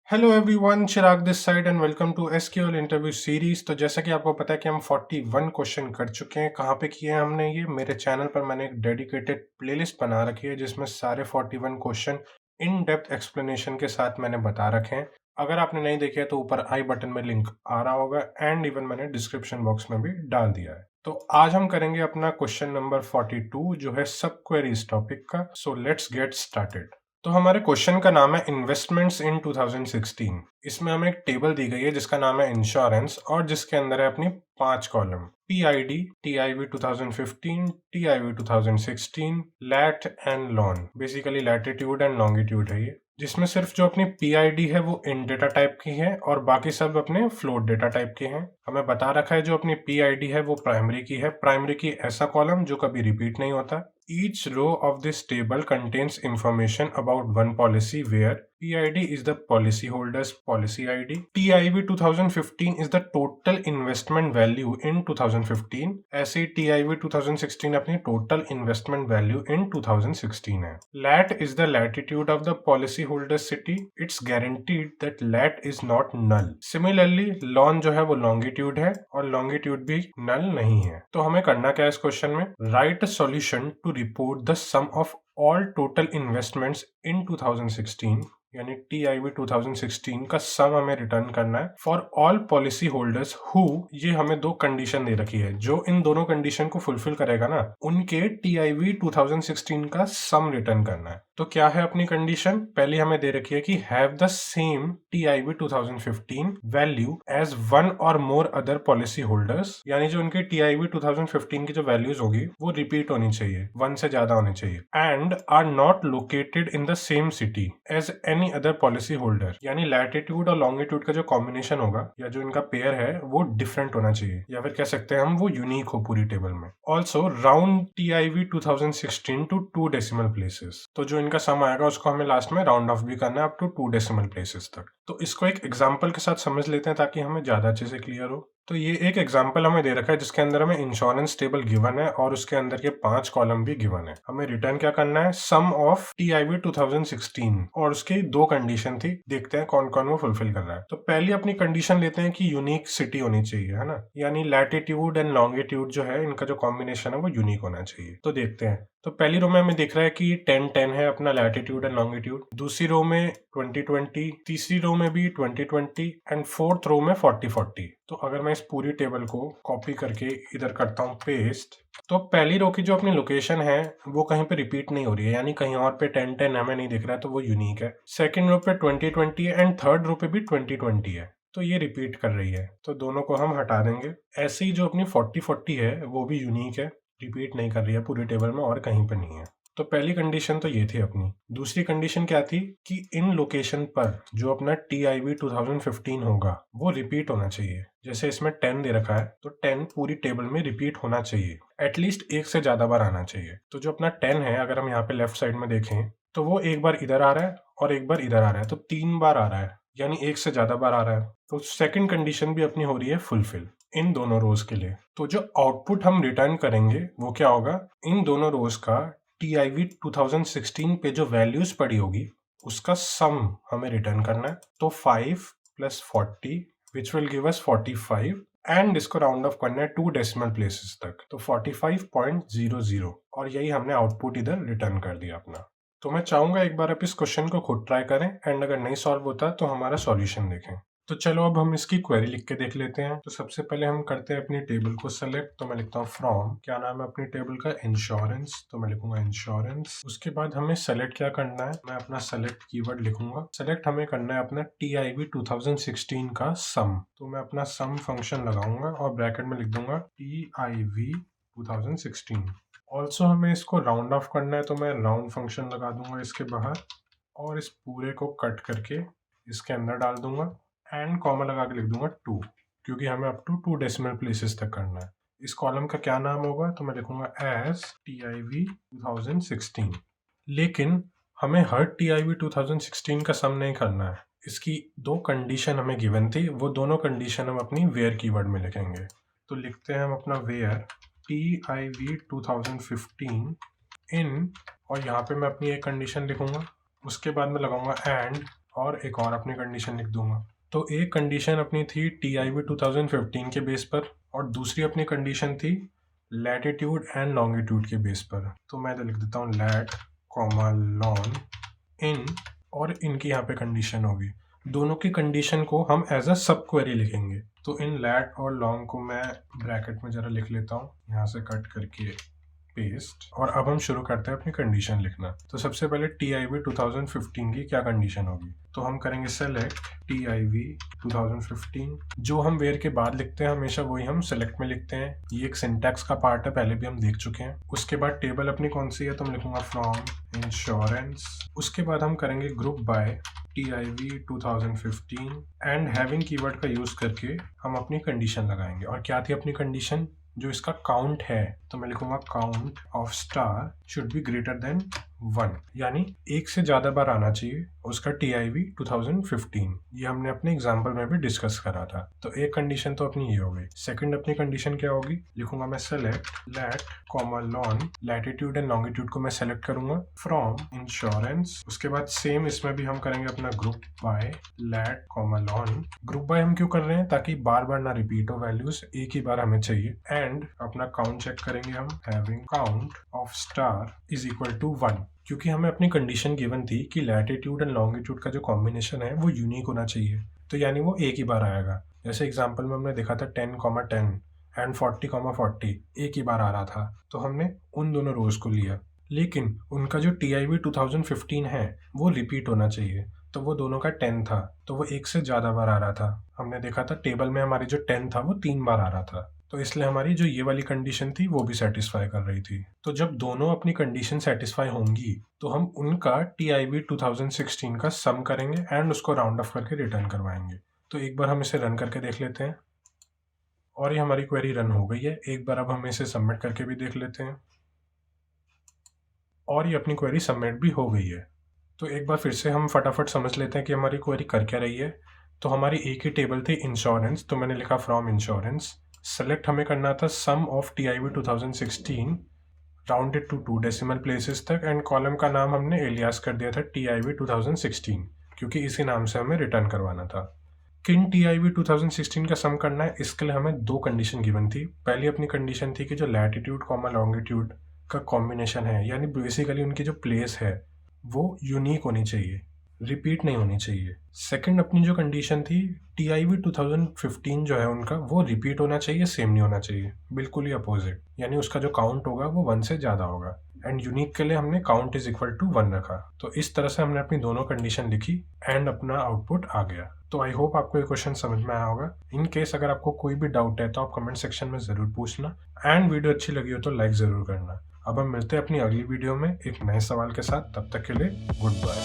Hello everyone, Chirag this side and welcome to SQL interview series. तो जैसा कि आपको पता है कि हम 41 क्वेश्चन कर चुके हैं। कहाँ पे किए हैं हमने ये? मेरे चैनल पर मैंने एक डेडिकेटेड प्लेलिस्ट बना रखी है जिसमें सारे 41 क्वेश्चन इन डेप्थ एक्सप्लेनेशन के साथ मैंने बता रखे हैं। अगर आपने नहीं देखे तो ऊपर आई बटन में लिंक आ रहा होगा एंड इवन मैंने डिस्क्रिप्शन बॉक्स में भी डाल दिया है। तो आज हम करेंगे अपना क्वेश्चन नंबर 42 जो है सब क्वेरीज टॉपिक का। So let's get started. तो हमारे क्वेश्चन का नाम है इन्वेस्टमेंट्स इन 2016। इसमें हमें एक टेबल दी गई है जिसका नाम है इंश्योरेंस और जिसके अंदर है अपनी 5 column: PID, TIV 2015, TIV 2016, lat and lon. Basically latitude and longitude है ये, जिसमें सिर्फ जो अपनी पीआईडी है वो इन डेटा टाइप की है और बाकी सब अपने फ्लोट डेटा टाइप के हैं। हमें बता रखा है जो अपनी पीआईडी है वो प्राइमरी की है। प्राइमरी की ऐसा कॉलम जो कभी रिपीट नहीं होता। Each row of this table contains information about one policy where PID is the policyholder's policy ID. TIV 2015 is the total investment value in 2015. ऐसे ही TIV 2016 अपनी total investment value in 2016 है। LAT is the latitude of the policyholder's city. It's guaranteed that LAT is not null. Similarly, lon जो है वो longitude है और longitude भी null नहीं है। तो हमें करना क्या है इस क्वेश्चन में? Write a solution to report the sum of all total investments in 2016, यानी TIV 2016 का सम हमें रिटर्न करना है for all policy holders who, ये हमें दो कंडीशन दे रखी है। जो इन दोनों कंडीशन को फुलफिल करेगा ना, उनके TIV 2016 का सम रिटर्न करना है। तो क्या है अपनी कंडीशन? पहली हमें दे रखी है कि have the same TIV 2015 value as one और मोर अदर पॉलिसी होल्डर्स, यानी जो उनके TIV 2015 की जो वैल्यूज होगी वो रिपीट होनी चाहिए, वन से ज्यादा होनी चाहिए। And are not located in the same city as any other policy holder, यानी लैटिट्यूड और लॉन्गिट्यूड का जो कॉम्बिनेशन होगा या जो इनका पेयर है वो डिफरेंट होना चाहिए, या फिर कह सकते हैं हम वो यूनिक हो पूरी टेबल में। Also round TIV 2016 to 2 decimal places. तो जो इनका सम आएगा उसको हमें लास्ट में राउंड ऑफ भी करना है अप टू 2 डेसिमल प्लेसेस तक। तो इसको एक एग्जाम्पल के साथ समझ लेते हैं ताकि हमें ज्यादा अच्छे से क्लियर हो। तो ये एक एग्जाम्पल हमें दे रखा है जिसके अंदर हमें इंश्योरेंस टेबल गिवन है और उसके अंदर के 5 कॉलम भी गिवन है। हमें रिटर्न क्या करना है? सम ऑफ TIV 2016, और उसकी 2 कंडीशन थी। देखते हैं कौन कौन वो फुलफिल कर रहा है। तो पहली अपनी कंडीशन लेते हैं कि यूनिक सिटी होनी चाहिए, है ना, यानी लैटिट्यूड एंड लॉन्गिट्यूड जो है इनका जो कॉम्बिनेशन है वो यूनिक होना चाहिए। तो देखते हैं। तो पहली रो में हमें दिख रहा है कि 10-10 है अपना लैटिट्यूड एंड लॉन्गिट्यूड। दूसरी रो में 2020, तीसरी रो में भी 2020 एंड फोर्थ रो में 40-40। तो अगर मैं इस पूरी टेबल को कॉपी करके इधर करता हूँ पेस्ट, तो पहली रो की जो अपनी लोकेशन है वो कहीं पे रिपीट नहीं हो रही है, यानी कहीं और पे 10-10 हमें नहीं दिख रहा है, तो वो यूनिक है। सेकंड रो पे 2020 एंड थर्ड रो पे भी 2020 है, तो ये रिपीट कर रही है, तो दोनों को हम हटा देंगे। ऐसे ही जो अपनी 40-40 है वो भी यूनिक है, रिपीट नहीं कर रही है पूरी टेबल में और कहीं पर नहीं है। तो पहली कंडीशन तो ये थी अपनी। दूसरी कंडीशन क्या थी कि इन लोकेशन पर जो अपना TIV 2015 होगा वो रिपीट होना चाहिए। जैसे इसमें 10 दे रखा है तो 10 पूरी टेबल में रिपीट होना चाहिए, एटलीस्ट एक से ज्यादा बार आना चाहिए। तो जो अपना 10 है, अगर हम यहाँ पे लेफ्ट साइड में देखें तो वो एक बार इधर आ रहा है और एक बार इधर आ रहा है, तो 3 बार आ रहा है, यानी एक से ज्यादा बार आ रहा है। तो सेकंड कंडीशन भी अपनी हो रही है फुलफिल इन दोनों रोज के लिए। तो जो आउटपुट हम रिटर्न करेंगे वो क्या होगा? इन दोनों रोज का TIV 2016 पे जो वैल्यूज पड़ी होगी उसका सम हमें रिटर्न करना है। तो 5 + 40 which will give us 45 and इसको राउंड ऑफ करना है 2 डेसिमल प्लेसेस तक, तो 45.00, और यही हमने आउटपुट इधर रिटर्न कर दिया अपना। तो मैं चाहूंगा एक बार आप इस क्वेश्चन को खुद ट्राई करें एंड अगर नहीं सॉल्व होता तो हमारा सॉल्यूशन देखें। तो चलो अब हम इसकी क्वेरी लिख के देख लेते हैं। तो सबसे पहले हम करते हैं अपनी टेबल को सेलेक्ट। तो मैं लिखता हूँ फ्रॉम, क्या नाम है अपनी टेबल का? इंश्योरेंस। तो मैं लिखूंगा इंश्योरेंस। उसके बाद हमें सेलेक्ट क्या करना है? मैं अपना सेलेक्ट कीवर्ड लिखूंगा। सेलेक्ट हमें करना है अपना TIV 2016 का सम। तो मैं अपना सम फंक्शन लगाऊंगा और ब्रैकेट में लिख दूंगा TIV 2016। ऑल्सो हमें इसको राउंड ऑफ करना है, तो मैं राउंड फंक्शन लगा दूंगा इसके बाहर और इस पूरे को कट करके इसके अंदर डाल दूंगा एंड कॉमा लगा के लिख दूंगा 2, क्योंकि हमें अप टू 2 डेसिमल प्लेसेस तक करना है। इस कॉलम का क्या नाम होगा? तो मैं लिखूंगा एज TIV 2016। लेकिन हमें हर TIV 2016 का सम नहीं करना है। इसकी 2 कंडीशन हमें गिवन थी, वो दोनों कंडीशन हम अपनी वेयर कीवर्ड में लिखेंगे। तो लिखते हैं हम अपना वेयर TIV 2015 इन, और यहाँ पे मैं अपनी एक कंडीशन लिखूंगा, उसके बाद मैं लगाऊंगा एंड, और एक और अपनी कंडीशन लिख दूंगा। तो एक कंडीशन अपनी थी TIV 2015 के बेस पर और दूसरी अपनी कंडीशन थी लैटिट्यूड एंड लॉन्गिट्यूड के बेस पर। तो मैं तो लिख देता हूँ लैट कॉमा लॉन इन, और इनकी यहाँ पे कंडीशन होगी। दोनों की कंडीशन को हम एज अ सब क्वेरी लिखेंगे। तो इन लैट और लॉन्ग को मैं ब्रैकेट में जरा लिख लेता हूँ, यहाँ से कट करके पेस्ट। और अब हम शुरू करते हैं अपनी कंडीशन लिखना। तो सबसे पहले TIV 2015 की क्या कंडीशन होगी, तो हम करेंगे सेलेक्ट TIV 2015। जो हम वेयर के बाद लिखते हैं हमेशा वही हम सेलेक्ट में लिखते हैं। ये एक सिंटैक्स का पार्ट है, पहले भी हम देख चुके हैं। उसके बाद टेबल अपनी कौन सी है, तो मैं लिखूंगा फ्रॉम इंश्योरेंस। उसके बाद हम करेंगे group by TIV 2015 and having keyword का यूज करके हम अपनी कंडीशन लगाएंगे। और क्या थी अपनी कंडीशन, जो इसका काउंट है, तो मैं लिखूंगा count of star should be greater than 1, यानी एक से ज्यादा बार आना चाहिए उसका TIV 2015। ये हमने अपने एग्जाम्पल में भी डिस्कस करा था। तो एक कंडीशन तो अपनी ये हो गई। सेकंड अपनी कंडीशन क्या होगी, लिखूंगा मैं select lat comma lon, latitude and longitude को मैं सेलेक्ट करूंगा फ्रॉम इंश्योरेंस। उसके बाद सेम इसमें भी हम करेंगे अपना group by lat comma lon. Group by हम क्यों कर रहे हैं, ताकि बार बार ना रिपीट हो वैल्यूज, एक ही बार हमें चाहिए। एंड अपना काउंट चेक करेंगे हम, having count of star is equal to 1, क्योंकि हमें अपनी कंडीशन गिवन थी कि लैटिट्यूड एंड लॉन्गिट्यूड का जो कॉम्बिनेशन है वो यूनिक होना चाहिए। तो यानी वो एक ही बार आएगा। जैसे एग्जांपल में हमने देखा था 10,10 एंड 40,40 एक ही बार आ रहा था, तो हमने उन दोनों रोज को लिया। लेकिन उनका जो TIV 2015 है वो रिपीट होना चाहिए, तो वो दोनों का 10 था, तो वो एक से ज्यादा बार आ रहा था। हमने देखा था टेबल में हमारी जो 10 था वो 3 बार आ रहा था, तो इसलिए हमारी जो ये वाली कंडीशन थी वो भी सेटिस्फाई कर रही थी। तो जब दोनों अपनी कंडीशन सेटिस्फाई होंगी तो हम उनका TIV 2016 का सम करेंगे एंड उसको राउंड ऑफ करके रिटर्न करवाएंगे। तो एक बार हम इसे रन करके देख लेते हैं, और ये हमारी क्वेरी रन हो गई है। एक बार अब हम इसे सबमिट करके भी देख लेते हैं, और ये अपनी क्वेरी सबमिट भी हो गई है। तो एक बार फिर से हम फटाफट समझ लेते हैं कि हमारी क्वेरी कर क्या रही है। तो हमारी एक ही टेबल थी इंश्योरेंस, तो मैंने लिखा फ्रॉम इंश्योरेंस। सेलेक्ट हमें करना था sum of TIV 2016 rounded to 2 decimal places तक, एंड कॉलम का नाम हमने एलियास कर दिया था TIV 2016, क्योंकि इसी नाम से हमें रिटर्न करवाना था। किन TIV 2016 का सम करना है, इसके लिए हमें दो कंडीशन गिवन थी। पहली अपनी कंडीशन थी कि जो लैटिट्यूड कॉमा लॉन्गिट्यूड का कॉम्बिनेशन है, यानी बेसिकली उनकी जो प्लेस है वो यूनिक होनी चाहिए, रिपीट नहीं होनी चाहिए। सेकंड अपनी जो कंडीशन थी, TIV 2015 जो है उनका वो रिपीट होना चाहिए, सेम नहीं होना चाहिए, बिल्कुल ही अपोजिट, यानी उसका जो काउंट होगा वो 1 से ज़्यादा होगा। एंड यूनिक के लिए हमने काउंट इज इक्वल टू 1 रखा। तो इस तरह से हमने अपनी दोनों कंडीशन लिखी एंड अपना आउटपुट आ गया। तो आई होप आपको ये क्वेश्चन समझ में आया होगा। इन केस अगर आपको कोई भी डाउट है तो आप कमेंट सेक्शन में ज़रूर पूछना, एंड वीडियो अच्छी लगी हो तो लाइक ज़रूर करना। अब हम मिलते हैं अपनी अगली वीडियो में एक नए सवाल के साथ। तब तक के लिए गुड बाय।